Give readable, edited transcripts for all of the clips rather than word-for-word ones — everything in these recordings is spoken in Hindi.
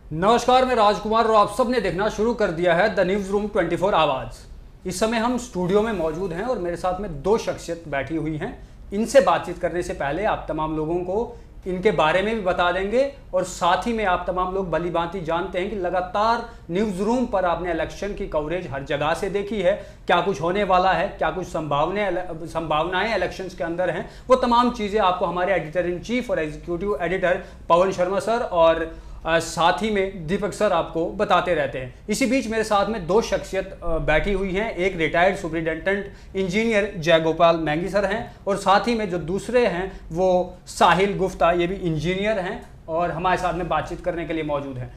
नमस्कार, मैं राजकुमार और आप सबने देखना शुरू कर दिया है द न्यूज़ रूम 24 आवाज़। इस समय हम स्टूडियो में मौजूद हैं और मेरे साथ में दो शख्सियत बैठी हुई हैं। इनसे बातचीत करने से पहले आप तमाम लोगों को इनके बारे में भी बता देंगे और साथ ही में आप तमाम लोग भली भांति जानते हैं कि लगातार न्यूज़ रूम पर आपने इलेक्शन की कवरेज हर जगह से देखी है। क्या कुछ होने वाला है, क्या कुछ संभावनाएं इलेक्शंस के अंदर हैं, वो तमाम चीज़ें आपको हमारे एडिटर इन चीफ और executive editor Pawan Sharma sir और साथ ही में दीपक सर आपको बताते रहते हैं। इसी बीच मेरे साथ में दो शख्सियत बैठी हुई हैं। एक retired superintendent engineer Jaigopal Mangi sir हैं और साथ ही में जो दूसरे हैं वो साहिल गुप्ता, ये भी इंजीनियर हैं और हमारे साथ में बातचीत करने के लिए मौजूद हैं।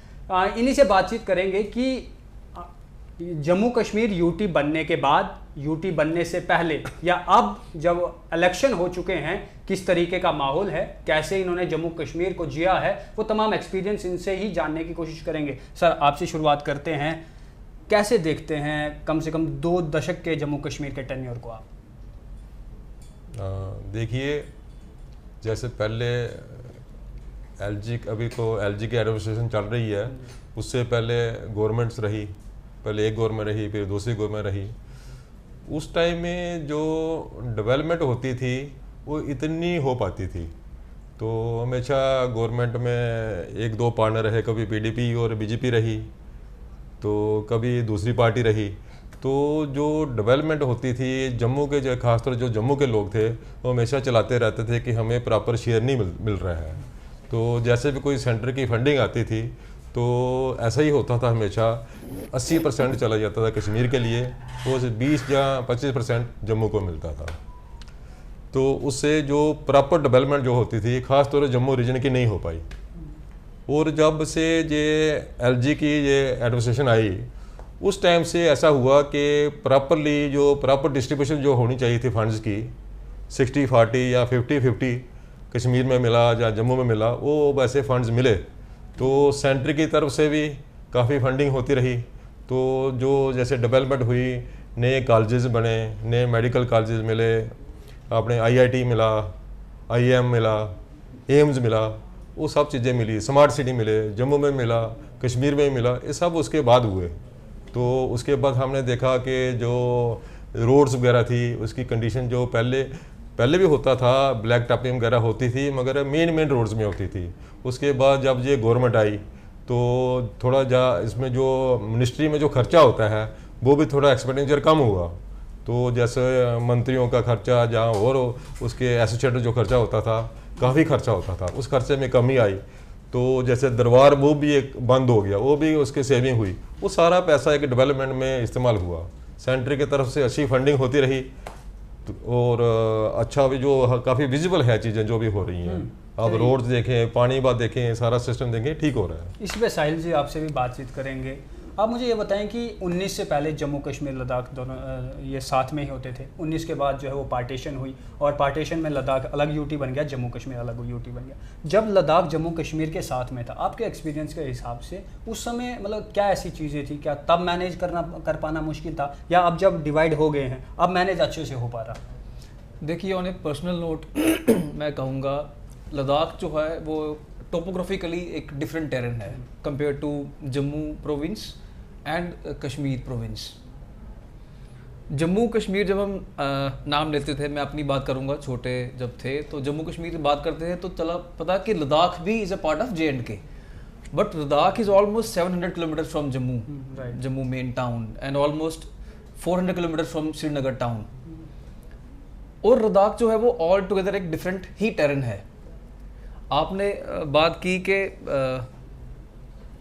इन्हीं से बातचीत करेंगे कि जम्मू कश्मीर यूटी बनने के बाद, यूटी बनने से पहले या अब जब इलेक्शन हो चुके हैं, किस तरीके का माहौल है, कैसे इन्होंने जम्मू कश्मीर को जिया है, वो तमाम एक्सपीरियंस इनसे ही जानने की कोशिश करेंगे। सर, आपसे शुरुआत करते हैं। कैसे देखते हैं कम से कम 2 दशक के जम्मू कश्मीर के टेन्योर को आप? देखिए, जैसे पहले अभी तो एलजी की एडमिनिस्ट्रेशन चल रही है, उससे पहले गवर्नमेंट्स रही, पहले एक गवर्नमेंट रही, फिर दूसरी गवर्नमेंट रही। उस टाइम में जो डेवलपमेंट होती थी वो इतनी हो पाती थी। तो हमेशा गवर्नमेंट में एक दो पार्टनर रहे, कभी पीडीपी और बीजेपी रही, तो कभी दूसरी पार्टी रही। तो जो डेवलपमेंट होती थी जम्मू के, जो खासतौर जो जम्मू के लोग थे वो हमेशा चलाते रहते थे कि हमें प्रॉपर शेयर नहीं मिल रहा है। तो जैसे भी कोई सेंटर की फंडिंग आती थी तो ऐसा ही होता था, हमेशा 80% चला जाता था कश्मीर के लिए, वो 20 या 25% जम्मू को मिलता था। तो उससे जो प्रॉपर डेवलपमेंट जो होती थी ख़ास तौर पर जम्मू रीजन की नहीं हो पाई। और जब से ये एलजी की ये एडमिनिस्ट्रेशन आई, उस टाइम से ऐसा हुआ कि प्रॉपरली जो प्रॉपर डिस्ट्रीब्यूशन जो होनी चाहिए थी फंड्स की, 60-40 या 50-50 कश्मीर में मिला या जम्मू में मिला, वो वैसे फंड्स मिले। तो सेंटर की तरफ से भी काफ़ी फंडिंग होती रही। तो जो जैसे डेवलपमेंट हुई, नए कॉलेजेस बने, नए मेडिकल कॉलेजेस मिले, आपने आईआईटी मिला, आईएम मिला, एम्स मिला, वो सब चीज़ें मिली, स्मार्ट सिटी मिले, जम्मू में मिला, कश्मीर में मिला, ये सब उसके बाद हुए। तो उसके बाद हमने देखा कि जो रोड्स वगैरह थी उसकी कंडीशन जो पहले भी होता था, ब्लैक टॉपिंग वगैरह होती थी, मगर मेन रोड्स में होती थी। उसके बाद जब ये गवर्नमेंट आई तो थोड़ा इसमें जो मिनिस्ट्री में जो खर्चा होता है वो भी थोड़ा एक्सपेंडिचर कम हुआ। तो जैसे मंत्रियों का खर्चा जहाँ और उसके एसोसिएटेड जो खर्चा होता था, काफ़ी खर्चा होता था, उस खर्चे में कमी आई। तो जैसे दरबार वो भी एक बंद हो गया, वो भी उसकी सेविंग हुई। वो सारा पैसा एक डेवलपमेंट में इस्तेमाल हुआ। सेंटर की तरफ से अच्छी फंडिंग होती रही और अच्छा भी जो काफ़ी विजिबल है चीज़ें जो भी हो रही हैं। आप रोड्स देखें, पानी बात देखें, सारा सिस्टम देखें, ठीक हो रहा है। इस पे साहिल जी आपसे भी बातचीत करेंगे। आप मुझे ये बताएं कि 19 से पहले जम्मू कश्मीर लद्दाख दोनों ये साथ में ही होते थे। 19 के बाद जो है वो पार्टीशन हुई और पार्टीशन में लद्दाख अलग यूटी बन गया, जम्मू कश्मीर अलग यूटी बन गया। जब लद्दाख जम्मू कश्मीर के साथ में था, आपके एक्सपीरियंस के हिसाब से उस समय मतलब क्या ऐसी चीज़ें थी, क्या तब मैनेज कर पाना मुश्किल था या अब जब डिवाइड हो गए हैं अब मैनेज अच्छे से हो पा रहा? देखिए, ऑन ए पर्सनल नोट मैं कहूँगा लद्दाख जो है वो टोपोग्राफिकली एक डिफरेंट टेरेन है compare to Jammu province and Kashmir province. Jammu Kashmir जब हम नाम लेते थे, मैं अपनी बात करूँगा, छोटे जब थे तो जम्मू कश्मीर की बात करते थे तो चला पता कि लद्दाख भी is a part of JNK, but Ladakh is almost 700 kilometre from Jammu, Jammu main town, and almost 400 kilometre from Srinagar town. और लद्दाख जो है वो ऑल टुगेदर एक डिफरेंट ही टेरेन है। आपने बात की कि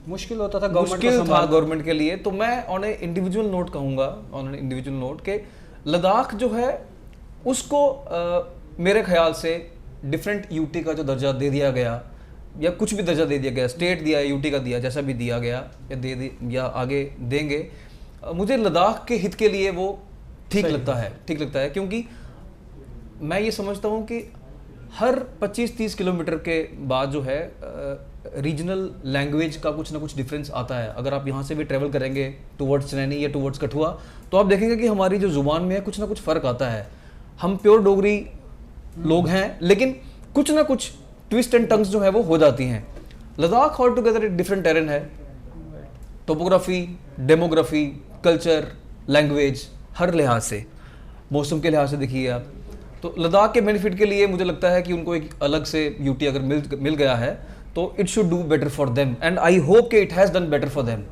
मुश्किल होता था, मुश्किल था गवर्नमेंट के लिए, तो मैं ऑन ए इंडिविजुअल नोट कहूँगा, ऑन ए इंडिविजुअल नोट के लद्दाख जो है उसको मेरे ख्याल से डिफरेंट यूटी का जो दर्जा दे दिया गया या कुछ भी दर्जा दे दिया गया, स्टेट दिया, यूटी का दिया, जैसा भी दिया गया या आगे देंगे, मुझे लद्दाख के हित के लिए वो ठीक लगता है। क्योंकि मैं ये समझता हूँ कि हर 25-30 किलोमीटर के बाद जो है रीजनल लैंग्वेज का कुछ ना कुछ डिफरेंस आता है। अगर आप यहाँ से भी ट्रैवल करेंगे टुवर्ड्स चनैनी या टुवर्ड्स कठुआ तो आप देखेंगे कि हमारी जो ज़ुबान में है कुछ ना कुछ फ़र्क आता है। हम प्योर डोगरी लोग हैं लेकिन कुछ ना कुछ ट्विस्ट एंड टंग्स जो है वो हो जाती हैं। लद्दाख ऑल टुगेदर एक डिफरेंट टेरेन है, टोपोग्राफी, डेमोग्राफी, कल्चर, लैंग्वेज, हर लिहाज से, मौसम के लिहाज से देखिए आप, तो लद्दाख के बेनिफिट के लिए मुझे लगता है कि उनको एक अलग से यूटी अगर मिल गया है तो it should do better for them, and I hope कि it has done better for them.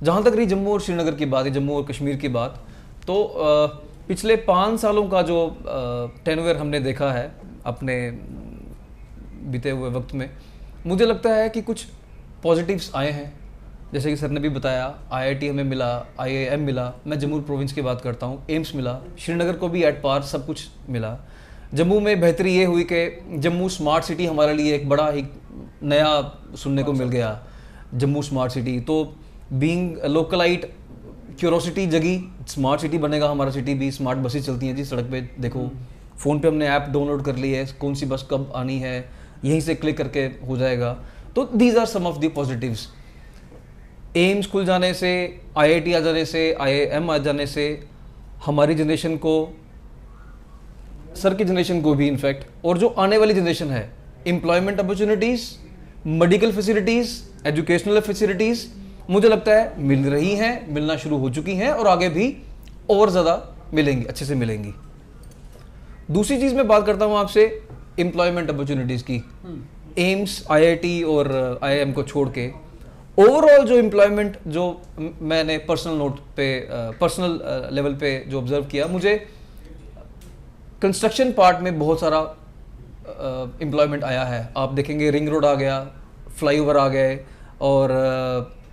जहाँ तक रही जम्मू और श्रीनगर की बात है, जम्मू और कश्मीर की बात, तो पिछले 5 सालों का जो टेन्योर हमने देखा है अपने बीते हुए वक्त में, मुझे लगता है कि कुछ पॉजिटिव्स आए हैं। जैसे कि सर ने भी बताया, आईआईटी हमें मिला, आईआईएम मिला, मैं जम्मू प्रोविंस की बात करता हूँ, एम्स मिला, श्रीनगर को भी एट पार सब कुछ मिला। जम्मू में बेहतरी ये हुई कि जम्मू स्मार्ट सिटी हमारे लिए एक बड़ा ही नया सुनने को मिल गया, जम्मू स्मार्ट सिटी। तो बीइंग लोकलाइट क्यूरोसिटी जगी, स्मार्ट सिटी बनेगा हमारा सिटी भी, स्मार्ट बसेस चलती हैं जी सड़क पे, देखो फ़ोन पे हमने ऐप डाउनलोड कर ली है, कौन सी बस कब आनी है यहीं से क्लिक करके हो जाएगा। तो these are some of the positives. AIIMS खुल जाने से, आईआईटी आ जाने से, आईआईएम आ जाने से हमारी जनरेशन को, सर की जनरेशन को भी इनफैक्ट, और जो आने वाली जनरेशन है, employment opportunities, medical facilities, educational facilities मुझे लगता है मिल रही हैं, मिलना शुरू हो चुकी हैं और आगे भी और ज़्यादा मिलेंगी, अच्छे से मिलेंगी। दूसरी चीज़ मैं बात करता हूँ आपसे एम्प्लॉयमेंट अपॉर्चुनिटीज़ की। एम्स, आईआईटी और आईआईएम को छोड़ के ओवरऑल जो एम्प्लॉयमेंट जो मैंने पर्सनल लेवल पे जो ऑब्जर्व किया, मुझे कंस्ट्रक्शन पार्ट में बहुत सारा एम्प्लॉयमेंट आया है। आप देखेंगे रिंग रोड आ गया, फ्लाईओवर आ गए, और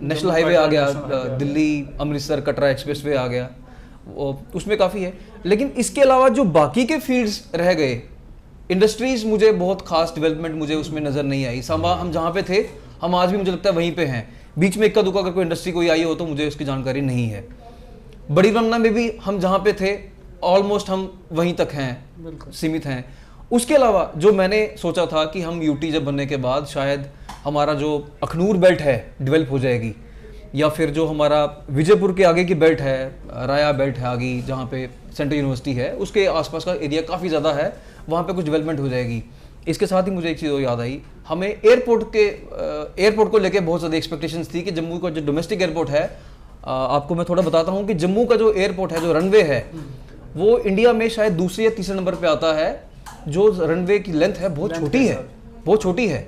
नेशनल हाईवे आ गया, दिल्ली अमृतसर कटरा एक्सप्रेसवे आ गया, उसमें काफ़ी है। लेकिन इसके अलावा जो बाकी के फील्ड्स रह गए, इंडस्ट्रीज़, मुझे बहुत खास डेवलपमेंट मुझे उसमें नज़र नहीं आई। सांबा हम जहाँ पे थे, हम आज भी मुझे लगता है वहीं पे हैं। बीच में इक्का दुक्का अगर कोई इंडस्ट्री कोई आई हो तो मुझे उसकी जानकारी नहीं है। बड़ी रमना में भी हम जहाँ पे थे ऑलमोस्ट हम वहीं तक हैं, सीमित हैं। उसके अलावा जो मैंने सोचा था कि हम यूटी जब बनने के बाद शायद हमारा जो अखनूर बेल्ट है डेवलप हो जाएगी, या फिर जो हमारा विजयपुर के आगे की बेल्ट है, राया बेल्ट है आगे जहाँ पे सेंट्रल यूनिवर्सिटी है, उसके आसपास का एरिया काफ़ी ज़्यादा है, वहाँ पे कुछ डेवलपमेंट हो जाएगी। इसके साथ ही मुझे एक चीज़ और याद आई, हमें एयरपोर्ट को लेके बहुत ज़्यादा एक्सपेक्टेशंस थी कि जम्मू का जो डोमेस्टिक एयरपोर्ट है, आपको मैं थोड़ा बताता हूँ कि जम्मू का जो एयरपोर्ट है, जो रनवे है, वो इंडिया में शायद दूसरे या तीसरे नंबर पे आता है। जो रनवे की लेंथ है बहुत छोटी है, बहुत छोटी है।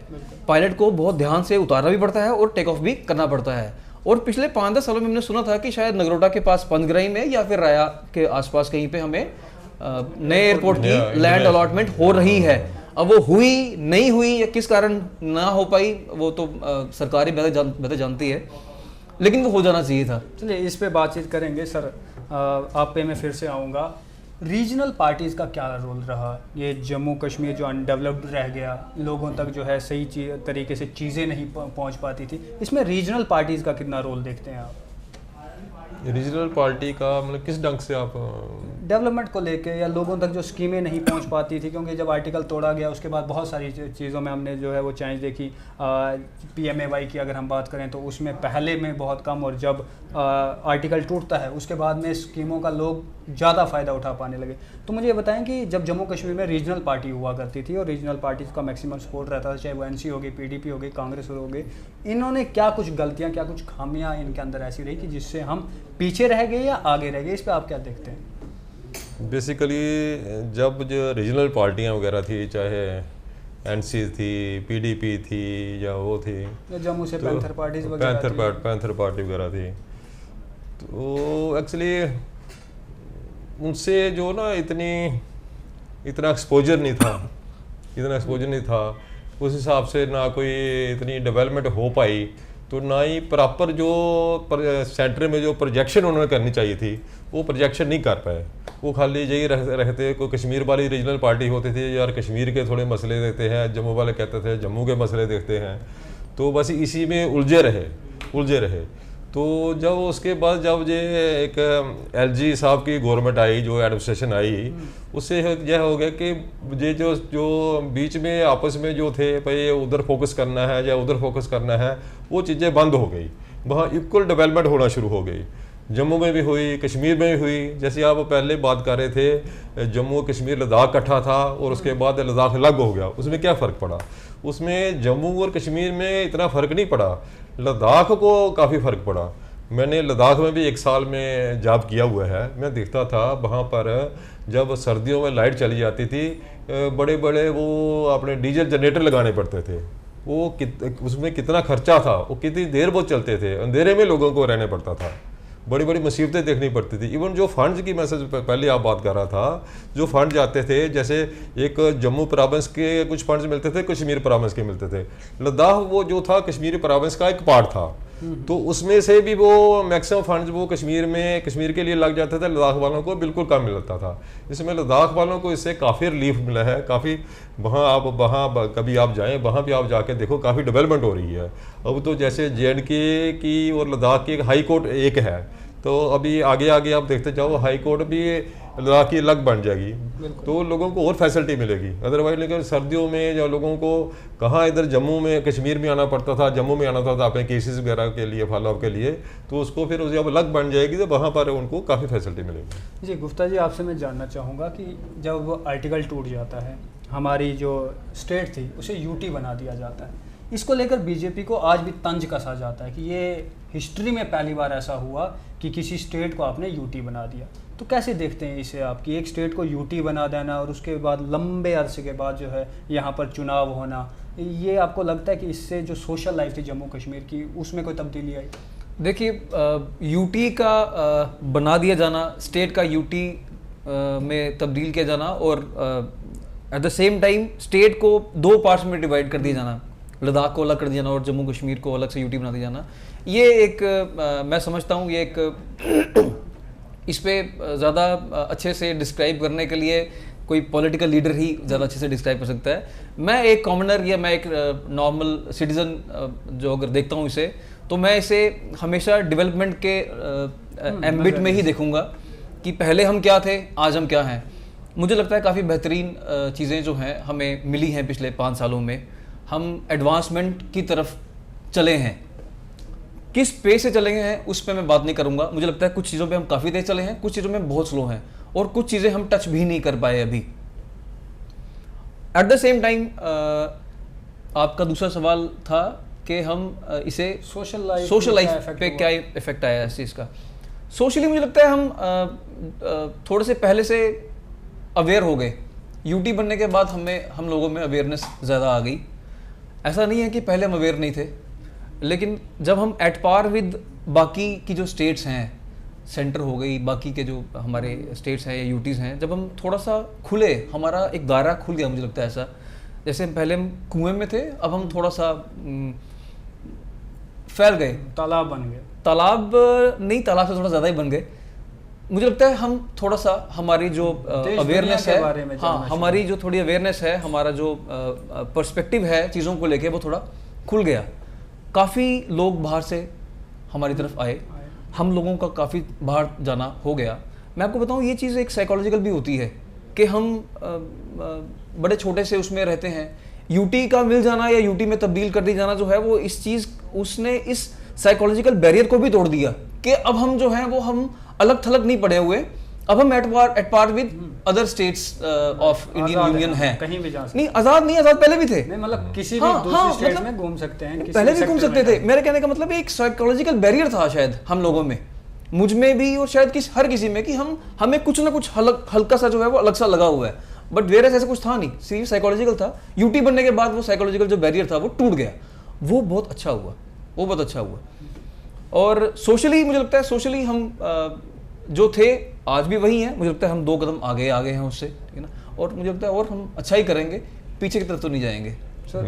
पायलट को बहुत ध्यान से उतारना भी पड़ता है और टेक ऑफ भी करना पड़ता है। और पिछले 5-10 सालों में हमने सुना था कि शायद नगरोटा के पास पंचग्राही में या फिर राया के आसपास कहीं पे हमें नए एयरपोर्ट की लैंड अलॉटमेंट हो रही है। अब वो हुई नहीं हुई या किस कारण ना हो पाई, वो तो सरकार ही बेहतर जानती है, लेकिन वो हो जाना चाहिए था। चलिए इस पे बातचीत करेंगे। सर आप पे मैं फिर से आऊँगा, रीजनल पार्टीज़ का क्या रोल रहा? ये जम्मू कश्मीर जो अनडेवलप्ड रह गया, लोगों तक जो है सही तरीके से चीज़ें नहीं पहुंच पाती थी, इसमें रीजनल पार्टीज़ का कितना रोल देखते हैं आप? रीजनल पार्टी का मतलब किस ढंग से आप? डेवलपमेंट को लेके, या लोगों तक जो स्कीमें नहीं पहुंच पाती थी, क्योंकि जब आर्टिकल तोड़ा गया उसके बाद बहुत सारी चीज़ों में हमने जो है वो चेंज देखी। PMAY की अगर हम बात करें तो उसमें पहले में बहुत कम, और जब आर्टिकल टूटता है उसके बाद में स्कीमों का लोग ज़्यादा फ़ायदा उठा पाने लगे। तो मुझे ये बताएं कि जब जम्मू कश्मीर में रीजनल पार्टी हुआ करती थी और रीजनल पार्टीज़ का मैक्सिमम सपोर्ट रहता था, चाहे वो NC होगी, PDP होगी, कांग्रेस होगी, इन्होंने क्या कुछ गलतियाँ, क्या कुछ खामियाँ इनके अंदर ऐसी रही कि जिससे हम पीछे रह गए या आगे रह गए? इस पर आप क्या देखते हैं? बेसिकली जब जो रीजनल पार्टियां वगैरह थी, चाहे NC थी, PDP थी, या वो थी, जम्मू से तो पैंथर पार्टीज वगैरह पैंथर पार्टी वगैरह थी, तो एक्चुअली उनसे जो ना इतना एक्सपोजर नहीं था, उस हिसाब से ना कोई इतनी डेवलपमेंट हो पाई, तो ना ही प्रॉपर जो सेंटर में जो प्रोजेक्शन उन्होंने करनी चाहिए थी वो प्रोजेक्शन नहीं कर पाए। वो खाली यही रहते, कोई कश्मीर वाली रीजनल पार्टी होती थी, यार कश्मीर के थोड़े मसले देखते हैं, जम्मू वाले कहते थे जम्मू के मसले देखते हैं, तो बस इसी में उलझे रहे। तो जब उसके बाद जब ये एक LG साहब की गवर्नमेंट आई, जो एडमिनिस्ट्रेशन आई, उससे यह हो गया कि ये जो बीच में आपस में जो थे भाई उधर फोकस करना है या उधर फोकस करना है, वो चीज़ें बंद हो गई। वहाँ इक्वल डेवलपमेंट होना शुरू हो गई, जम्मू में भी हुई, कश्मीर में भी हुई। जैसे आप पहले बात कर रहे थे, जम्मू कश्मीर लद्दाख इकट्ठा था और उसके बाद लद्दाख अलग हो गया, उसमें क्या फ़र्क पड़ा? उसमें जम्मू और कश्मीर में इतना फ़र्क नहीं पड़ा, लद्दाख को काफ़ी फ़र्क पड़ा। मैंने लद्दाख में भी 1 साल में जॉब किया हुआ है। मैं देखता था वहाँ पर जब सर्दियों में लाइट चली जाती थी, बड़े बड़े वो अपने डीजल जनरेटर लगाने पड़ते थे। वो उसमें कितना खर्चा था, वो कितनी देर वो चलते थे, अंधेरे में लोगों को रहने पड़ता था, बड़ी बड़ी मुसीबतें देखनी पड़ती थी। इवन जो फंड्स की मैसेज पहले आप बात कर रहा था, जो फंड जाते थे, जैसे एक जम्मू प्रोविंस के कुछ फंड्स मिलते थे, कश्मीर प्रोविंस के मिलते थे। लद्दाख वो जो था कश्मीरी प्रोविंस का एक पार्ट था, तो उसमें से भी वो मैक्सिमम फंड्स वो कश्मीर के लिए लग जाते थे, लद्दाख वालों को बिल्कुल कम मिलता था। इसमें लद्दाख वालों को इससे काफ़ी रिलीफ मिला है, काफ़ी वहाँ कभी आप जाएं, वहाँ भी आप जाके देखो काफ़ी डेवलपमेंट हो रही है। अब तो जैसे JNK की और लद्दाख की एक हाई कोर्ट एक है, तो अभी आगे आगे आप देखते जाओ हाई कोर्ट भी लद्दाख की अलग बन जाएगी, तो लोगों को और फैसिलिटी मिलेगी। अदरवाइज लेकिन सर्दियों में जो लोगों को कहाँ इधर जम्मू में कश्मीर में आना पड़ता था, जम्मू में आना था अपने केसेस वगैरह के लिए, फॉलोअप के लिए, तो उसको फिर जब अलग बन जाएगी तो वहाँ पर उनको काफ़ी फैसिलिटी मिलेगी। जी गुप्ता जी, आपसे मैं जानना चाहूँगा कि जब आर्टिकल टूट जाता है, हमारी जो स्टेट थी उसे UT बना दिया जाता है, इसको लेकर बीजेपी को आज भी तंज कसा जाता है कि ये हिस्ट्री में पहली बार ऐसा हुआ कि किसी स्टेट को आपने UT बना दिया। तो कैसे देखते हैं इसे आप कि एक स्टेट को UT बना देना और उसके बाद लंबे अरसे के बाद जो है यहाँ पर चुनाव होना, ये आपको लगता है कि इससे जो सोशल लाइफ थी जम्मू कश्मीर की उसमें कोई तब्दीली आई? देखिए, UT का बना दिया जाना, स्टेट का UT में तब्दील किया जाना और at the same time state को 2 पार्ट्स में डिवाइड कर दिया जाना, लद्दाख को अलग कर दिया जाना और जम्मू कश्मीर को अलग से UT बना दिया जाना, ये एक मैं समझता हूँ ये एक इस पे ज़्यादा अच्छे से डिस्क्राइब करने के लिए कोई पॉलिटिकल लीडर ही ज़्यादा अच्छे से डिस्क्राइब कर सकता है। मैं एक कॉमनर या मैं एक नॉर्मल सिटीज़न जो अगर देखता हूँ इसे, तो मैं इसे हमेशा डेवलपमेंट के एम्बिट में ही देखूँगा कि पहले हम क्या थे, आज हम क्या हैं। मुझे लगता है काफ़ी बेहतरीन चीज़ें जो हैं हमें मिली हैं पिछले 5 सालों में। हम एडवांसमेंट की तरफ चले हैं। किस पे से चले गए हैं उस पर मैं बात नहीं करूंगा। मुझे लगता है कुछ चीज़ों पे हम काफ़ी तेज चले हैं, कुछ चीज़ों में बहुत स्लो हैं और कुछ चीज़ें हम टच भी नहीं कर पाए अभी। एट द सेम टाइम आपका दूसरा सवाल था कि हम इसे सोशल लाइफ पे क्या इफेक्ट आया इस चीज़ का। सोशली मुझे लगता है हम थोड़े से पहले से अवेयर हो गए। UT बनने के बाद हम लोगों में अवेयरनेस ज़्यादा आ गई। ऐसा नहीं है कि पहले हम अवेयर नहीं थे, लेकिन जब हम एट पार विद बाकी की जो स्टेट्स हैं, सेंटर हो गई, बाकी के जो हमारे स्टेट्स हैं या UTs हैं, जब हम थोड़ा सा खुले, हमारा एक दायरा खुल गया। मुझे लगता है ऐसा, जैसे पहले हम कुएं में थे, अब हम थोड़ा सा फैल गए, तालाब बन गए। तालाब नहीं, तालाब से थोड़ा ज़्यादा ही बन गए। मुझे लगता है हम थोड़ा सा हमारी जो अवेयरनेस है, हाँ, हमारी जो थोड़ी अवेयरनेस है, हमारा जो पर्सपेक्टिव है चीज़ों को लेके, वो थोड़ा खुल गया। काफ़ी लोग बाहर से हमारी तरफ आए, हम लोगों का काफ़ी बाहर जाना हो गया। मैं आपको बताऊं, ये चीज़ एक साइकोलॉजिकल भी होती है कि हम बड़े छोटे से उसमें रहते हैं। UT का मिल जाना या UT में तब्दील कर दी जाना जो है, वो इस चीज़, उसने इस साइकोलॉजिकल बैरियर को भी तोड़ दिया कि अब हम जो हैं वो हम अलग थलग नहीं पड़े हुए, अब हम at par with other states of Indian union हैं। कहीं भी जा सकते नहीं, आज़ाद नहीं, आज़ाद पहले भी थे। नहीं, मतलब किसी भी दूसरी स्टेट में घूम सकते हैं, पहले भी घूम सकते थे। मेरे कहने का मतलब एक साइकोलॉजिकल बैरियर था शायद हम लोगों में, मुझ में भी और शायद हर किसी में, कि हमें कुछ ना कुछ हल्का सा जो है वो अलग सा लगा हुआ है। बट वेरस ऐसा कुछ था नहीं, सिर्फ साइकोलॉजिकल था। UT बनने के बाद वो साइकोलॉजिकल जो बैरियर था वो टूट गया। वो बहुत अच्छा हुआ, वो बहुत अच्छा हुआ। और सोशली मुझे लगता है, सोशली हम जो थे आज भी वही हैं। मुझे लगता है हम 2 कदम आगे हैं उससे, ठीक है ना। और मुझे लगता है और हम अच्छा ही करेंगे, पीछे की तरफ तो नहीं जाएंगे।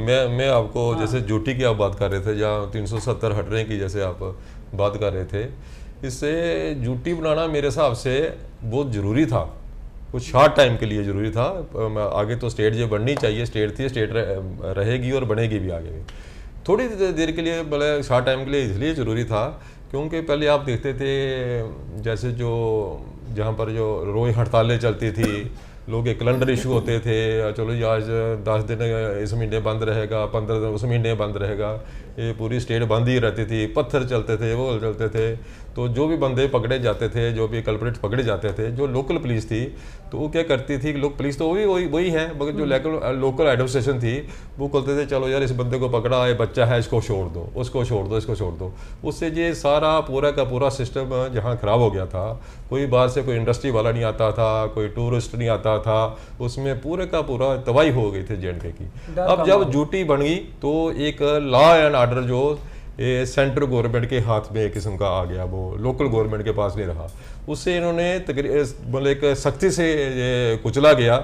मैं आपको जैसे ड्यूटी की आप बात कर रहे थे, जहाँ 370 हटने की जैसे आप बात कर रहे थे, इससे ड्यूटी बनाना मेरे हिसाब से बहुत ज़रूरी था, कुछ शॉर्ट टाइम के लिए ज़रूरी था। आगे तो स्टेट जो बननी चाहिए, स्टेट थी, स्टेट रहेगी और बनेगी भी आगे भी। थोड़ी देर के लिए, मतलब शॉर्ट टाइम के लिए इसलिए ज़रूरी था क्योंकि पहले आप देखते थे जैसे जो जहाँ पर जो रोज़ हड़तालें चलती थी, लोग एक कैलेंडर इशू होते थे, चलो जी आज 10 दिन इस महीने बंद रहेगा, 15 दिन उस महीने बंद रहेगा। ये पूरी स्टेट बंद ही रहती थी, पत्थर चलते थे, वो चलते थे। तो जो भी बंदे पकड़े जाते थे, जो भी कल्प्रिट्स पकड़े जाते थे, जो लोकल पुलिस थी तो वो क्या करती थी, लोकल पुलिस तो वही है, मगर जो लोकल एडमिनिस्ट्रेशन थी वो कहते थे चलो यार इस बंदे को पकड़ा, ये बच्चा है, इसको छोड़ दो, उसको छोड़ दो, इसको छोड़ दो। उससे ये सारा पूरा का पूरा सिस्टम जहाँ ख़राब हो गया था। कोई बाहर से कोई इंडस्ट्री वाला नहीं आता था, कोई टूरिस्ट नहीं आता था, उसमें पूरे का पूरा तबाही हो गई थी J&K की। अब जब यूटी बन गई तो एक लॉ एंड ऑर्डर जो ये सेंट्रल गवर्नमेंट के हाथ में एक किस्म का आ गया, वो लोकल गवर्नमेंट के पास नहीं रहा। उससे इन्होंने मतलब एक सख्ती से ये कुचला गया।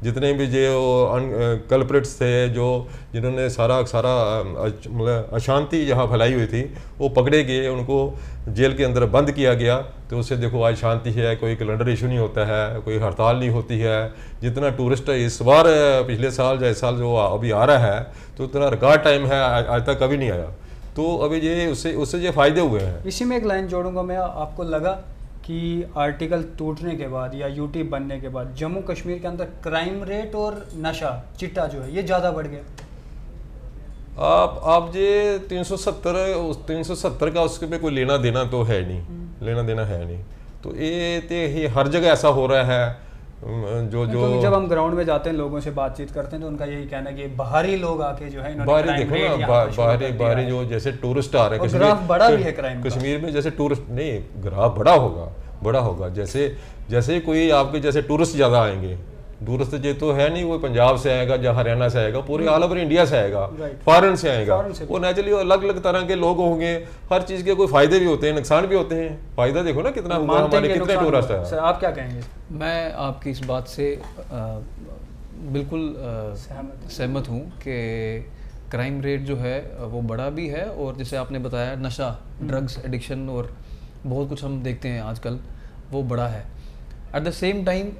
जितने भी जो कल्प्रिट्स थे, जो जिन्होंने सारा मतलब अशांति जहाँ फैलाई हुई थी, वो पकड़े गए, उनको जेल के अंदर बंद किया गया। तो उससे देखो आज शांति है, कोई कैलेंडर इशू नहीं होता है, कोई हड़ताल नहीं होती है। जितना टूरिस्ट इस बार पिछले साल या इस साल जो अभी आ रहा है तो इतना रिकॉर्ड टाइम है, आज तक कभी नहीं आया। तो अभी ये उससे ये फ़ायदे हुए हैं। इसी में एक लाइन जोड़ूंगा मैं, आपको लगा कि आर्टिकल टूटने के बाद या यूटी बनने के बाद जम्मू कश्मीर के अंदर क्राइम रेट और नशा चिट्टा जो है ये ज़्यादा बढ़ गया? आप ये 370 का उसके में कोई लेना देना तो है नहीं, लेना देना है नहीं। तो ये हर जगह ऐसा हो रहा है। जो जब हम ग्राउंड में जाते हैं, लोगों से बातचीत करते हैं, तो उनका यही कहना है कि बाहरी लोग आके जो है बाहरी देखो ना, बाहरी जो जैसे टूरिस्ट आ रहे हैं, ग्राफ बड़ा भी है क्राइम कश्मीर में। जैसे टूरिस्ट नहीं, ग्राफ बड़ा होगा। जैसे कोई आपके जैसे टूरिस्ट ज़्यादा आएंगे, टूरिस्ट ये तो है नहीं वो पंजाब से आएगा या हरियाणा से आएगा, पूरे ऑल ओवर इंडिया से आएगा, फॉरेन से आएगा। वो नेचुरली अलग अलग तरह के लोग होंगे। हर चीज़ के कोई फायदे भी होते हैं, नुकसान भी होते हैं। फायदा देखो ना कितना हुआ, हमारे कितने टूरिस्ट है। सर आप क्या कहेंगे? मैं आपकी इस बात से बिल्कुल सहमत हूँ कि क्राइम रेट जो है वो बढ़ा भी है, और जैसे आपने बताया नशा, ड्रग्स एडिक्शन और बहुत कुछ हम देखते हैं आजकल, वो बढ़ा है। एट द सेम टाइम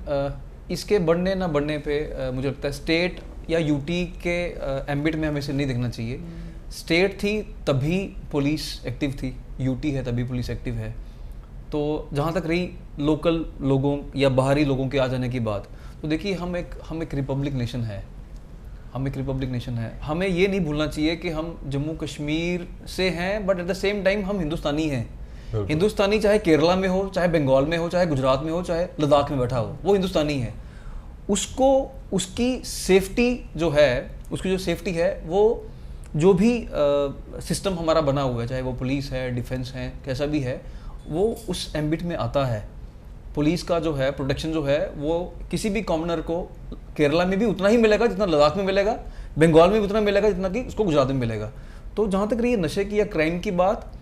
इसके बढ़ने ना बढ़ने पे मुझे लगता है स्टेट या यूटी के एम्बिट में हमें इसे नहीं देखना चाहिए। स्टेट थी तभी पुलिस एक्टिव थी, यूटी है तभी पुलिस एक्टिव है। तो जहाँ तक रही लोकल लोगों या बाहरी लोगों के आ जाने की बात, तो देखिए हम एक रिपब्लिक नेशन है, हमें ये नहीं भूलना चाहिए कि हम जम्मू कश्मीर से हैं, but at the same time हम हिंदुस्तानी हैं। हिंदुस्तानी चाहे केरला में हो, चाहे बंगाल में हो, चाहे गुजरात में हो, चाहे लद्दाख में बैठा हो, वो हिंदुस्तानी है। उसको उसकी सेफ्टी जो है, उसकी जो सेफ्टी है, वो जो भी सिस्टम हमारा बना हुआ है, चाहे वो पुलिस है, डिफेंस है, कैसा भी है, वो उस एम्बिट में आता है। पुलिस का जो है प्रोटेक्शन जो है वो किसी भी कॉमनर को केरला में भी उतना ही मिलेगा जितना लद्दाख में मिलेगा, बंगाल में भी उतना मिलेगा जितना कि उसको गुजरात में मिलेगा। तो जहाँ तक रही नशे की या क्राइम की बात,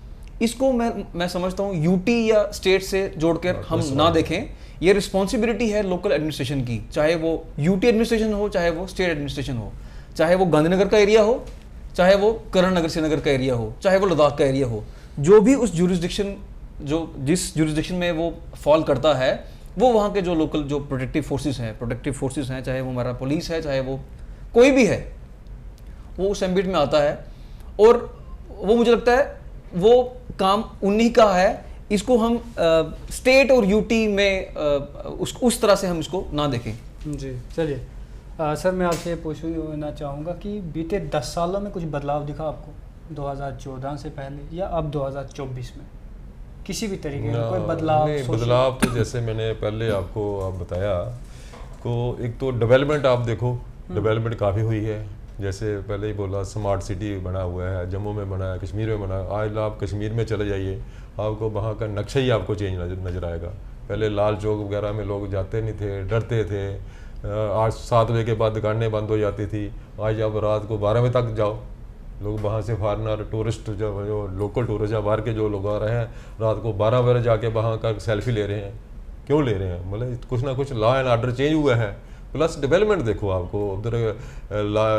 इसको मैं समझता हूँ यूटी या स्टेट से जोड़कर हम ना देखें। ये रिस्पॉन्सिबिलिटी है लोकल एडमिनिस्ट्रेशन की, चाहे वो यूटी एडमिनिस्ट्रेशन हो, चाहे वो स्टेट एडमिनिस्ट्रेशन हो, चाहे वो गांधीनगर का एरिया हो, चाहे वो करण नगर श्रीनगर का एरिया हो, चाहे वो लद्दाख का एरिया हो। जो भी उस जुरिस्डिक्शन जिस जुरिस्डिक्शन में वो फॉल करता है, वो वहाँ के जो लोकल जो प्रोटेक्टिव फोर्सेस हैं, चाहे वो हमारा पुलिस है, चाहे वो कोई भी है, वो उस एम्बिट में आता है। और वो मुझे लगता है वो काम उन्हीं का है। इसको हम स्टेट और यूटी में उस तरह से हम इसको ना देखें। जी चलिए सर, मैं आपसे पूछना चाहूँगा कि बीते 10 सालों में कुछ बदलाव दिखा आपको, 2014 से पहले या अब 2024 में किसी भी तरीके का कोई बदलाव? बदलाव तो जैसे मैंने पहले आपको बताया, को एक तो डेवलपमेंट आप देखो, डेवलपमेंट काफ़ी हुई है। जैसे पहले ही बोला, स्मार्ट सिटी बना हुआ है, जम्मू में बना है, कश्मीर में बना है। आज आप कश्मीर में चले जाइए, आपको वहाँ का नक्शा ही आपको चेंज नज़र आएगा। पहले लाल चौक वगैरह में लोग जाते नहीं थे, डरते थे। आज 7 बजे के बाद दुकानें बंद हो जाती थी। आज आप रात को 12 बजे तक जाओ, लोग वहाँ से फॉरनर टूरिस्ट जो लोकल टूरिस्ट या बाहर के जो लोग आ रहे हैं, रात को 12 बजे जाके वहाँ का सेल्फी ले रहे हैं। क्यों ले रहे हैं? मतलब कुछ ना कुछ लॉ एंड ऑर्डर चेंज हुआ है। प्लस डेवलपमेंट देखो, आपको उधर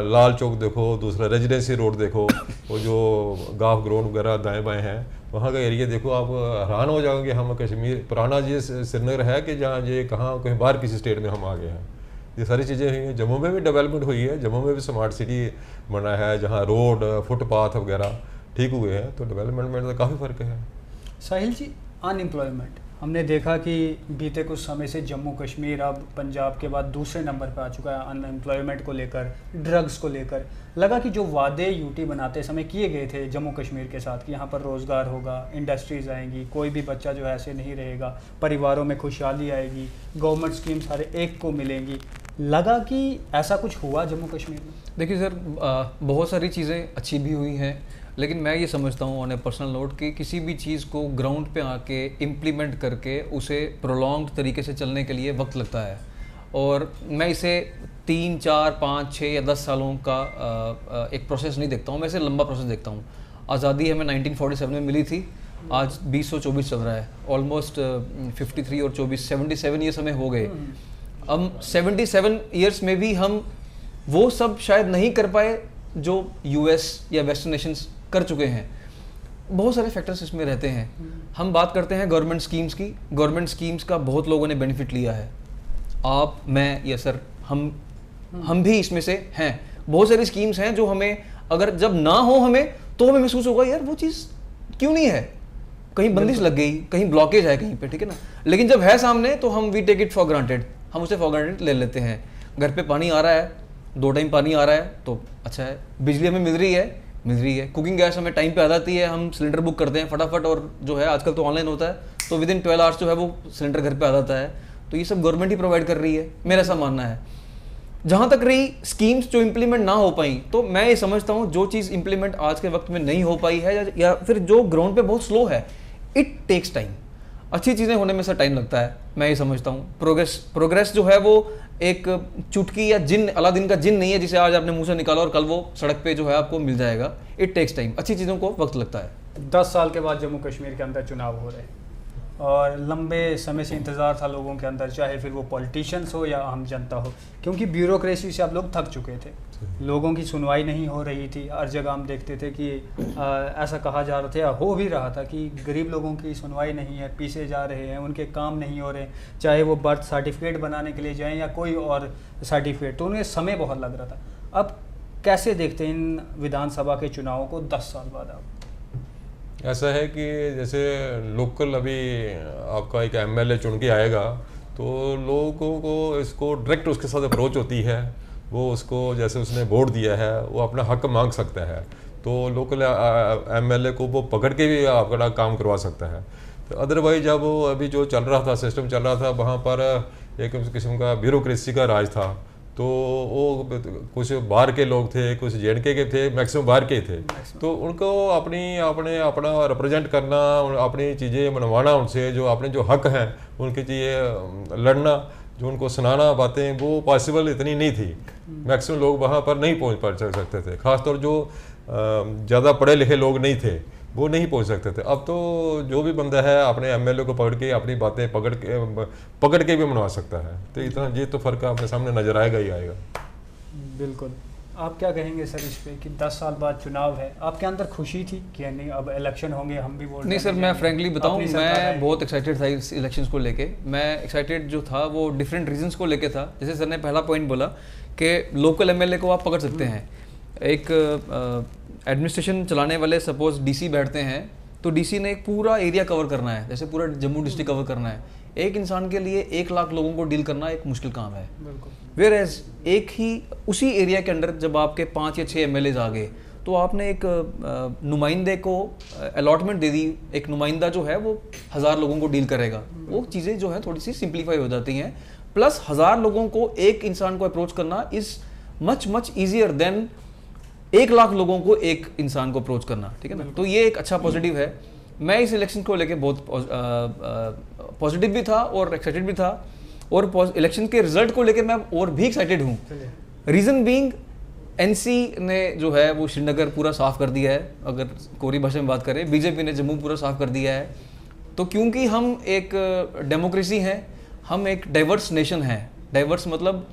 लाल चौक देखो, दूसरा रेजिडेंसी रोड देखो, वो जो गाफ ग्राउंड वगैरह दाएँ बाएँ हैं, वहाँ का एरिया देखो, आप हैरान हो जाओगे। हम कश्मीर पुराना ये श्रीनगर है कि जहाँ ये कहाँ कहीं बाहर किसी स्टेट में हम आ गए हैं। ये सारी चीज़ें हुई हैं। जम्मू में भी डेवलपमेंट हुई है, जम्मू में भी स्मार्ट सिटी बना है, जहाँ रोड फुटपाथ वगैरह ठीक हुए हैं। तो डेवलपमेंट में तो काफ़ी फ़र्क है। साहिल जी, अनएम्प्लॉयमेंट हमने देखा कि बीते कुछ समय से जम्मू कश्मीर अब पंजाब के बाद दूसरे नंबर पर आ चुका है अनएम्प्लॉयमेंट को लेकर, ड्रग्स को लेकर। लगा कि जो वादे यूटी बनाते समय किए गए थे जम्मू कश्मीर के साथ कि यहाँ पर रोज़गार होगा, इंडस्ट्रीज़ आएंगी, कोई भी बच्चा जो है ऐसे नहीं रहेगा, परिवारों में खुशहाली आएगी, गवर्नमेंट स्कीम्स हर एक को मिलेंगी, लगा कि ऐसा कुछ हुआ जम्मू कश्मीर में? देखिए सर, बहुत सारी चीज़ें अच्छी भी हुई हैं, लेकिन मैं ये समझता हूँ ऑन ए पर्सनल नोट कि किसी भी चीज़ को ग्राउंड पे आके इम्प्लीमेंट करके उसे प्रोलॉन्ग तरीके से चलने के लिए वक्त लगता है। और मैं इसे 3, 4, 5, 6 या 10 सालों का एक प्रोसेस नहीं देखता हूँ, मैं इसे लंबा प्रोसेस देखता हूँ। आज़ादी हमें 1947 में मिली थी, आज 2024 चल रहा है, ऑलमोस्ट 53 और 24 77 ईयर्स हमें हो गए। हम 77 ईयर्स में भी हम वो सब शायद नहीं कर पाए जो यूएस या वेस्टर्न नेशंस कर चुके हैं। बहुत सारे फैक्टर्स इसमें रहते हैं। हम बात करते हैं गवर्नमेंट स्कीम्स की। गवर्नमेंट स्कीम्स का बहुत लोगों ने बेनिफिट लिया है, आप, मैं, या सर हम भी इसमें से हैं। बहुत सारी स्कीम्स हैं जो हमें अगर जब ना हो हमें तो हमें महसूस होगा यार वो चीज़ क्यों नहीं है, कहीं बंदिश लग गई, कहीं ब्लॉकेज है कहीं पे, ठीक है ना। लेकिन जब है सामने तो हम we take it for granted, हम उसे फॉर ग्रांटेड ले लेते हैं। घर पे पानी आ रहा है, 2 टाइम पानी आ रहा है तो अच्छा है, बिजली हमें मिल रही है, कुकिंग गैस हमें टाइम पे आ जाती है, हम सिलेंडर बुक करते हैं फटाफट, और जो है आजकल तो ऑनलाइन होता है तो विद इन 12 आवर्स जो है वो सिलेंडर घर पे आ जाता है। तो ये सब गवर्नमेंट ही प्रोवाइड कर रही है, मेरा ऐसा मानना है। जहाँ तक रही स्कीम्स जो इम्प्लीमेंट ना हो पाई, तो मैं ये समझता हूँ जो चीज़ इम्प्लीमेंट आज के वक्त में नहीं हो पाई है या फिर जो ग्राउंड पे बहुत स्लो है, इट टेक्स टाइम। अच्छी चीज़ें होने में सर टाइम लगता है, मैं ये समझता हूँ। प्रोग्रेस जो है वो एक चुटकी या जिन, अलादीन का जिन नहीं है जिसे आज आपने मुंह से निकाला और कल वो सड़क पे जो है आपको मिल जाएगा। इट टेक्स टाइम, अच्छी चीज़ों को वक्त लगता है। 10 साल के बाद जम्मू कश्मीर के अंदर चुनाव हो रहे हैं और लंबे समय से इंतज़ार था लोगों के अंदर, चाहे फिर वो पॉलिटिशियंस हो या आम जनता हो, क्योंकि ब्यूरोक्रेसी से आप लोग थक चुके थे। लोगों की सुनवाई नहीं हो रही थी। हर जगह हम देखते थे कि ऐसा कहा जा रहा था या हो भी रहा था कि गरीब लोगों की सुनवाई नहीं है, पीछे जा रहे हैं, उनके काम नहीं हो रहे, चाहे वो बर्थ सर्टिफिकेट बनाने के लिए जाएं या कोई और सर्टिफिकेट, तो उन्हें समय बहुत लग रहा था। अब कैसे देखते हैं इन विधानसभा के चुनावों को 10 साल बाद आप? ऐसा है कि जैसे लोकल अभी आपका एक एमएलए चुन के आएगा तो लोगों को इसको डायरेक्ट उसके साथ अप्रोच होती है, वो उसको जैसे उसने वोट दिया है वो अपना हक मांग सकता है, तो लोकल एमएलए को वो पकड़ के भी आपका काम करवा सकता है। तो अदरवाइज जब वो अभी जो चल रहा था, सिस्टम चल रहा था, वहाँ पर एक किस्म का ब्यूरोक्रेसी का राज था। तो वो कुछ बाहर के लोग थे, कुछ जेएनके के थे, मैक्सिमम बाहर के थे, तो उनको अपना रिप्रेजेंट करना, अपनी चीज़ें मनवाना उनसे, जो अपने जो हक हैं उनके लिए लड़ना, जो उनको सुनाना बातें, वो पॉसिबल इतनी नहीं थी। मैक्सिमम लोग वहाँ पर नहीं पहुँच सकते थे, खासतौर जो ज़्यादा पढ़े लिखे लोग नहीं थे वो नहीं पहुंच सकते थे। अब तो जो भी बंदा है अपने एमएलए को पकड़ के अपनी बातें पकड़ के भी मनवा सकता है। तो इतना ये तो फ़र्क अपने सामने नज़र आएगा ही आएगा। बिल्कुल। आप क्या कहेंगे सर इस पे कि 10 साल बाद चुनाव है, आपके अंदर खुशी थी कि नहीं अब इलेक्शन होंगे, हम भी वोट? नहीं सर, मैं फ्रेंकली बताऊं, मैं बहुत एक्साइटेड था इस इलेक्शंस को लेके। मैं एक्साइटेड जो था वो डिफरेंट रीजंस को लेके था। जैसे सर ने पहला पॉइंट बोला कि लोकल एमएलए को आप पकड़ सकते हैं। एक एडमिनिस्ट्रेशन चलाने वाले सपोज डीसी बैठते हैं, तो डीसी ने एक पूरा एरिया कवर करना है, जैसे पूरा जम्मू डिस्ट्रिक्ट कवर करना है। एक इंसान के लिए 1 लाख लोगों को डील करना एक मुश्किल काम है। वेयर एज एक ही उसी एरिया के अंदर जब आपके 5 या 6 एमएलएज आ गए, तो आपने एक नुमाइंदे को अलॉटमेंट दे दी। एक नुमाइंदा जो है वो 1000 लोगों को डील करेगा। वो चीज़ें जो है थोड़ी सी सिंप्लीफाई हो जाती हैं। प्लस 1000 लोगों को एक इंसान को अप्रोच करना is much easier than 1 lakh लोगों को एक इंसान को अप्रोच करना, ठीक है ना। तो ये एक अच्छा पॉजिटिव है। मैं इस इलेक्शन को लेके बहुत पॉजिटिव भी था और एक्साइटेड भी था, और इलेक्शन के रिजल्ट को लेकर मैं और भी एक्साइटेड हूँ। रीज़न बीइंग एनसी ने जो है वो श्रीनगर पूरा साफ कर दिया है। अगर कोरी भाषा में बात करें, बीजेपी ने जम्मू पूरा साफ कर दिया है। तो क्योंकि हम एक डेमोक्रेसी हैं, हम एक डाइवर्स नेशन हैं। डाइवर्स मतलब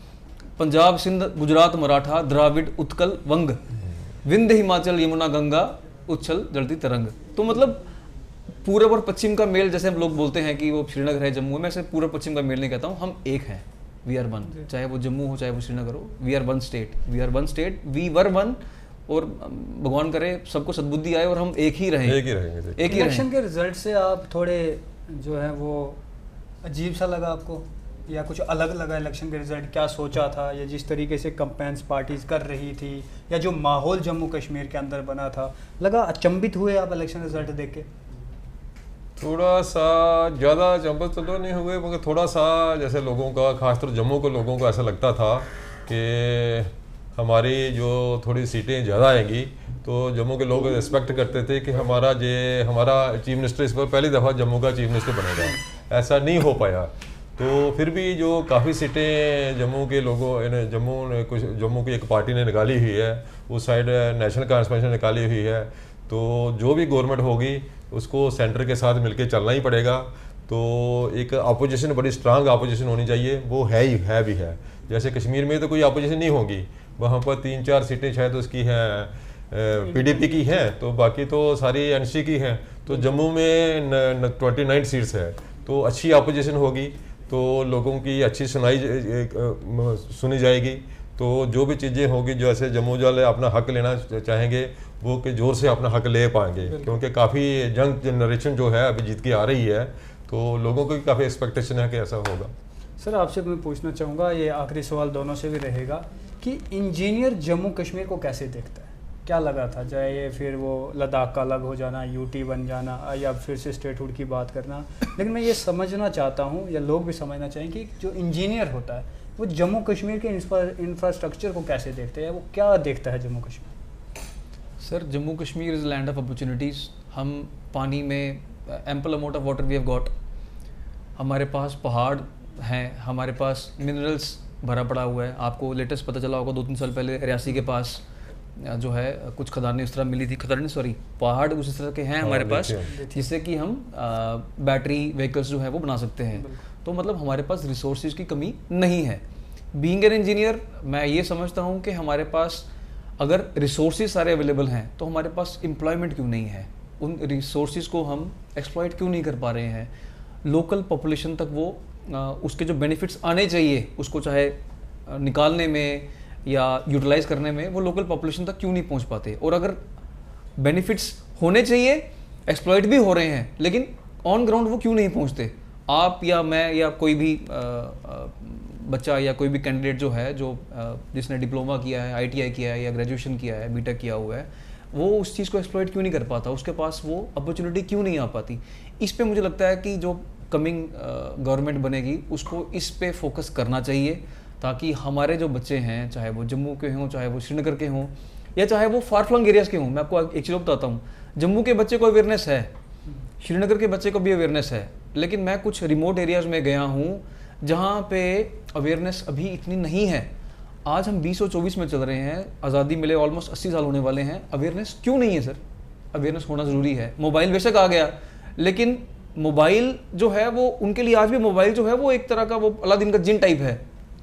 पंजाब, सिंध, गुजरात, मराठा, द्राविड़, उत्कल, वंग, विंध्य, हिमाचल, यमुना, गंगा, उच्छल, जलती तरंग। तो मतलब पूर्व और पश्चिम का मेल, जैसे हम लोग बोलते हैं कि वो श्रीनगर है, जम्मू है, मैं सिर्फ पूर्व पश्चिम का मेल नहीं कहता हूँ। हम एक हैं, वी आर वन। चाहे वो जम्मू हो, चाहे वो श्रीनगर हो, we are one state, we are one state, we were one. और भगवान करे सबको सद्बुद्धि आए और हम एक ही रहें, एक ही रहेंगे। इलेक्शन के रिजल्ट से आप थोड़े जो है वो अजीब सा लगा आपको, या कुछ अलग लगा इलेक्शन के रिजल्ट? क्या सोचा था, या जिस तरीके से कंपेन्स पार्टीज कर रही थी, या जो माहौल जम्मू कश्मीर के अंदर बना था, लगा अचंभित हुए आप इलेक्शन रिजल्ट देख के? थोड़ा सा ज़्यादा अचंभित तो नहीं हुए, मगर थोड़ा सा जैसे लोगों का, खासतौर जम्मू के लोगों को ऐसा लगता था कि हमारी जो थोड़ी सीटें ज़्यादा आएंगी, तो जम्मू के लोग एक्सपेक्ट करते थे कि हमारा चीफ मिनिस्टर इस पर पहली दफ़ा जम्मू का चीफ मिनिस्टर बनेगा। ऐसा नहीं हो पाया। तो फिर भी जो काफ़ी सीटें जम्मू के लोगों ने, जम्मू की एक पार्टी ने निकाली हुई है, उस साइड नेशनल कॉन्फ्रेंस ने निकाली हुई है, तो जो भी गवर्नमेंट होगी उसको सेंटर के साथ मिलकर चलना ही पड़ेगा। तो एक अपोजिशन, बड़ी स्ट्रांग अपोजिशन होनी चाहिए, वो है भी है। जैसे कश्मीर में तो कोई अपोजिशन नहीं होगी, वहाँ पर 3-4 सीटें शायद उसकी हैं पीडीपी की हैं, तो बाकी तो सारी एनसी की हैं। तो जम्मू में 29 सीट्स है, तो अच्छी अपोजिशन होगी, तो लोगों की अच्छी सुनी जाएगी। तो जो भी चीज़ें होगी, जैसे जम्मू वाले अपना हक लेना चाहेंगे, वो के जोर से अपना हक ले पाएंगे, क्योंकि काफ़ी यंग जनरेशन जो है अभी जीत के आ रही है, तो लोगों को भी काफ़ी एक्सपेक्टेशन है कि ऐसा होगा। सर आपसे मैं पूछना चाहूँगा, ये आखिरी सवाल दोनों से भी रहेगा, कि इंजीनियर जम्मू कश्मीर को कैसे देखता है? क्या लगा था, चाहे ये फिर वो लद्दाख का अलग हो जाना, यूटी बन जाना, या फिर से स्टेटहुड की बात करना, लेकिन मैं ये समझना चाहता हूँ, या लोग भी समझना चाहेंगे, कि जो इंजीनियर होता है वो जम्मू कश्मीर के इंफ्रास्ट्रक्चर को कैसे देखते हैं, वो क्या देखता है Jammu Kashmir? Sir, Jammu Kashmir is land of opportunities. हम पानी में ample amount of water we have got, हमारे पास पहाड़ हैं, हमारे पास मिनरल्स भरा पड़ा हुआ है। आपको लेटेस्ट पता चला होगा 2-3 साल पहले रियासी के पास जो है कुछ खदानें इस तरह मिली थी, पहाड़ उस तरह के हैं हमारे पास, जिससे कि हम बैटरी व्हीकल्स जो है वो बना सकते हैं। तो मतलब हमारे पास रिसोर्सेज की कमी नहीं है। बीइंग एन इंजीनियर, मैं ये समझता हूँ कि हमारे पास अगर रिसोर्सेज सारे अवेलेबल हैं, तो हमारे पास एम्प्लॉयमेंट क्यों नहीं है? उन रिसोर्सेज को हम एक्सप्लॉइट क्यों नहीं कर पा रहे हैं? लोकल पॉपुलेशन तक वो उसके जो बेनिफिट्स आने चाहिए, उसको चाहे निकालने में या यूटिलाइज करने में, वो लोकल पॉपुलेशन तक क्यों नहीं पहुंच पाते? और अगर बेनिफिट्स होने चाहिए, एक्सप्लॉइट भी हो रहे हैं, लेकिन ऑन ग्राउंड वो क्यों नहीं पहुंचते? आप या मैं या कोई भी बच्चा या कोई भी कैंडिडेट जो है, जिसने डिप्लोमा किया है, आईटीआई किया है या ग्रेजुएशन किया है, बीटेक किया हुआ है, वो उस चीज़ को एक्सप्लॉइट क्यों नहीं कर पाता? उसके पास वो अपॉर्चुनिटी क्यों नहीं आ पाती? इस पे मुझे लगता है कि जो कमिंग गवर्नमेंट बनेगी उसको इस पे फोकस करना चाहिए, ताकि हमारे जो बच्चे हैं, चाहे वो जम्मू के हों, चाहे वो श्रीनगर के हों, या चाहे वो फार फ्लंग एरियाज़ के हों। मैं आपको एक चीज़ बताता हूँ, जम्मू के बच्चे को अवेयरनेस है, श्रीनगर के बच्चे को भी अवेयरनेस है, लेकिन मैं कुछ रिमोट एरियाज़ में गया हूँ जहाँ पे अवेयरनेस अभी इतनी नहीं है। आज हम 2024 में चल रहे हैं, आज़ादी मिले ऑलमोस्ट 80 साल होने वाले हैं, अवेयरनेस क्यों नहीं है सर? अवेयरनेस होना ज़रूरी है। मोबाइल बेशक आ गया, लेकिन मोबाइल जो है वो उनके लिए आज भी मोबाइल जो है वो एक तरह का वो अलादीन का जिन टाइप है।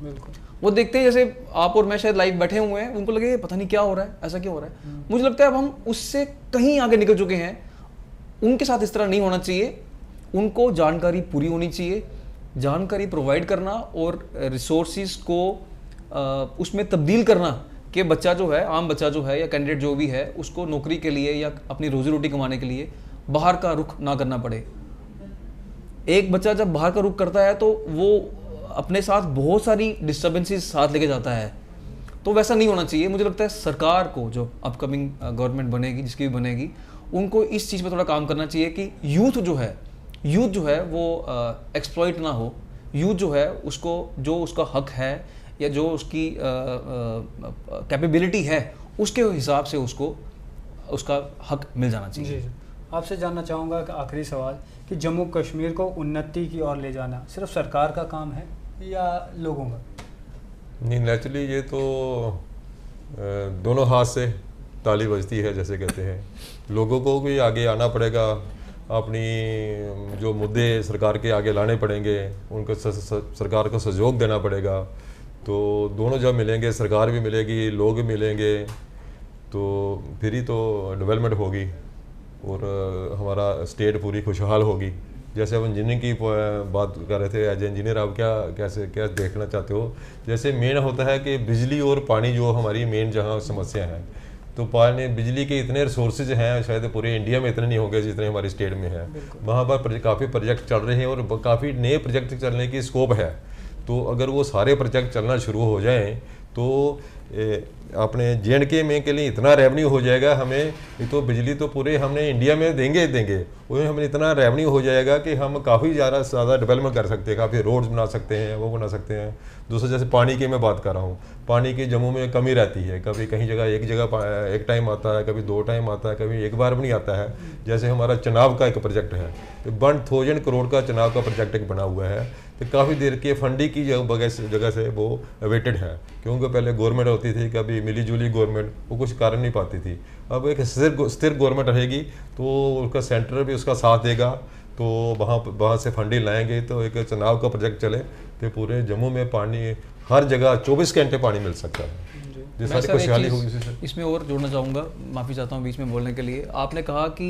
बिल्कुल। वो देखते हैं जैसे आप और मैं शायद लाइव बैठे हुए हैं, उनको लगे पता नहीं क्या हो रहा है, ऐसा क्यों हो रहा है। मुझे लगता है अब हम उससे कहीं आगे निकल चुके हैं। उनके साथ इस तरह नहीं होना चाहिए, उनको जानकारी पूरी होनी चाहिए, जानकारी प्रोवाइड करना और रिसोर्सिस को उसमें तब्दील करना कि बच्चा जो है, आम बच्चा जो है या कैंडिडेट जो भी है, उसको नौकरी के लिए या अपनी रोजी रोटी कमाने के लिए बाहर का रुख ना करना पड़े। एक बच्चा जब बाहर का रुख करता है तो वो अपने साथ बहुत सारी डिस्टर्बेंसेस साथ लेके जाता है, तो वैसा नहीं होना चाहिए। मुझे लगता है सरकार को, जो अपकमिंग गवर्नमेंट बनेगी, जिसकी भी बनेगी, उनको इस चीज़ पे थोड़ा काम करना चाहिए कि यूथ जो है वो एक्सप्लॉइट ना हो। यूथ जो है उसको जो उसका हक है या जो उसकी कैपेबिलिटी है, उसके हिसाब से उसको उसका हक मिल जाना चाहिए। जी, आपसे जानना चाहूँगा कि आखिरी सवाल, कि जम्मू कश्मीर को उन्नति की ओर ले जाना सिर्फ सरकार का काम है या लोगों का? नहीं, नेचुरली ये तो दोनों हाथ से ताली बजती है, जैसे कहते हैं। लोगों को भी आगे आना पड़ेगा, अपनी जो मुद्दे सरकार के आगे लाने पड़ेंगे, उनको सरकार को सहयोग देना पड़ेगा। तो दोनों जब मिलेंगे, सरकार भी मिलेगी, लोग भी मिलेंगे, तो फिर ही तो डेवलपमेंट होगी और हमारा स्टेट पूरी खुशहाल होगी। जैसे हम इंजीनियरिंग की बात कर रहे थे, एज इंजीनियर आप क्या देखना चाहते हो? जैसे मेन होता है कि बिजली और पानी जो हमारी मेन जहाँ समस्या है, तो पानी बिजली के इतने रिसोर्सेज हैं, शायद पूरे इंडिया में इतने नहीं होंगे जितने हमारे स्टेट में हैं। वहाँ पर काफ़ी प्रोजेक्ट चल रहे हैं और काफ़ी नए प्रोजेक्ट चलने की स्कोप है। तो अगर वो सारे प्रोजेक्ट चलना शुरू हो जाएं तो अपने JNK में के लिए इतना रेवेन्यू हो जाएगा, हमें ये तो बिजली तो पूरे हमने इंडिया में देंगे वो हमें इतना रेवेन्यू हो जाएगा कि हम काफ़ी ज़्यादा डेवलपमेंट कर सकते हैं, काफ़ी रोड्स बना सकते हैं, वो बना सकते हैं। दूसरा जैसे पानी की मैं बात कर रहा हूँ, पानी की जम्मू में कमी रहती है, कभी कहीं जगह एक टाइम आता है, कभी 2 टाइम आता है, कभी एक बार भी नहीं आता है। जैसे हमारा चनाब का एक प्रोजेक्ट है, 1000 करोड़ का चनाब का प्रोजेक्ट एक बना हुआ है, तो काफ़ी देर के फंडिंग की जगह से वो अवेटेड है, क्योंकि पहले गवर्नमेंट होती थी, कभी मिली जुली गवर्नमेंट, वो कुछ कर नहीं पाती थी। अब एक स्थिर गवर्नमेंट रहेगी तो उसका सेंटर भी उसका साथ देगा, तो वहाँ से फंडिंग लाएंगे तो एक चुनाव का प्रोजेक्ट चले तो पूरे जम्मू में पानी हर जगह 24 घंटे पानी मिल सकता है। ये सारी खुशहाली होगी। इसमें और जोड़ना चाहूँगा, माफ़ी चाहता हूँ बीच में बोलने के लिए। आपने कहा कि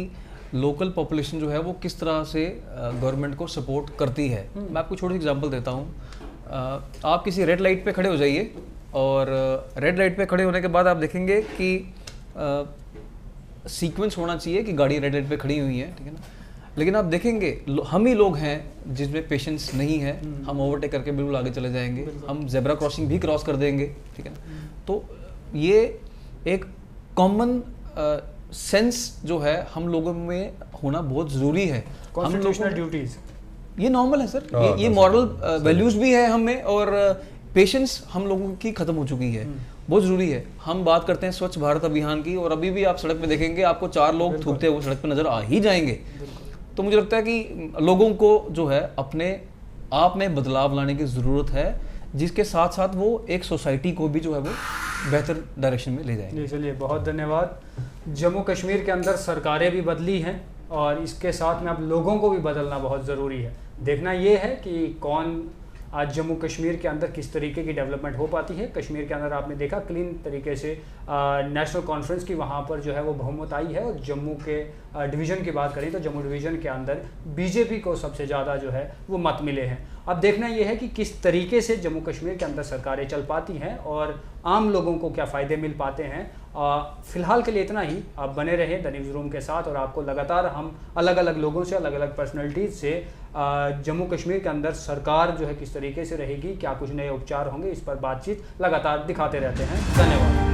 लोकल पॉपुलेशन जो है वो किस तरह से गवर्नमेंट को सपोर्ट करती है। मैं आपको छोटी सी एग्जांपल देता हूँ। आप किसी रेड लाइट पे खड़े हो जाइए और रेड लाइट पे खड़े होने के बाद आप देखेंगे कि सीक्वेंस होना चाहिए कि गाड़ी रेड लाइट पे खड़ी हुई है, ठीक है ना, लेकिन आप देखेंगे हम ही लोग हैं जिसमें पेशेंस नहीं है, हम ओवरटेक करके बिल्कुल आगे चले जाएंगे, हम जेब्रा क्रॉसिंग भी क्रॉस कर देंगे, ठीक है ना। तो ये एक कॉमन सेंस जो है हम लोगों में होना बहुत ज़रूरी है। कॉन्स्टिट्यूशनल ड्यूटीज ये नॉर्मल है सर, ये मॉरल वैल्यूज़ भी है हमें, और पेशेंस हम लोगों की ख़त्म हो चुकी है, बहुत ज़रूरी है। हम बात करते हैं स्वच्छ भारत अभियान की, और अभी भी आप सड़क पे देखेंगे आपको 4 लोग थूकते हुए सड़क पे नज़र आ ही जाएंगे। तो मुझे लगता है कि लोगों को जो है अपने आप में बदलाव लाने की ज़रूरत है, जिसके साथ साथ वो एक सोसाइटी को भी जो है वो बेहतर डायरेक्शन में ले जाएंगे। जी चलिए, बहुत धन्यवाद। जम्मू कश्मीर के अंदर सरकारें भी बदली हैं और इसके साथ में अब लोगों को भी बदलना बहुत ज़रूरी है। देखना ये है कि कौन आज जम्मू कश्मीर के अंदर किस तरीके की डेवलपमेंट हो पाती है। कश्मीर के अंदर आपने देखा क्लीन तरीके से नेशनल कॉन्फ्रेंस की वहाँ पर जो है वो बहुमत आई है, और जम्मू के डिवीज़न की बात करें तो जम्मू डिवीज़न के अंदर बीजेपी को सबसे ज़्यादा जो है वो मत मिले हैं। अब देखना ये है कि किस तरीके से जम्मू कश्मीर के अंदर सरकारें चल पाती हैं और आम लोगों को क्या फ़ायदे मिल पाते हैं। फ़िलहाल के लिए इतना ही। आप बने रहें द न्यूज़ रूम के साथ, और आपको लगातार हम अलग अलग लोगों से, अलग अलग पर्सनैलिटीज़ से जम्मू कश्मीर के अंदर सरकार जो है किस तरीके से रहेगी, क्या कुछ नए उपचार होंगे, इस पर बातचीत लगातार दिखाते रहते हैं। धन्यवाद।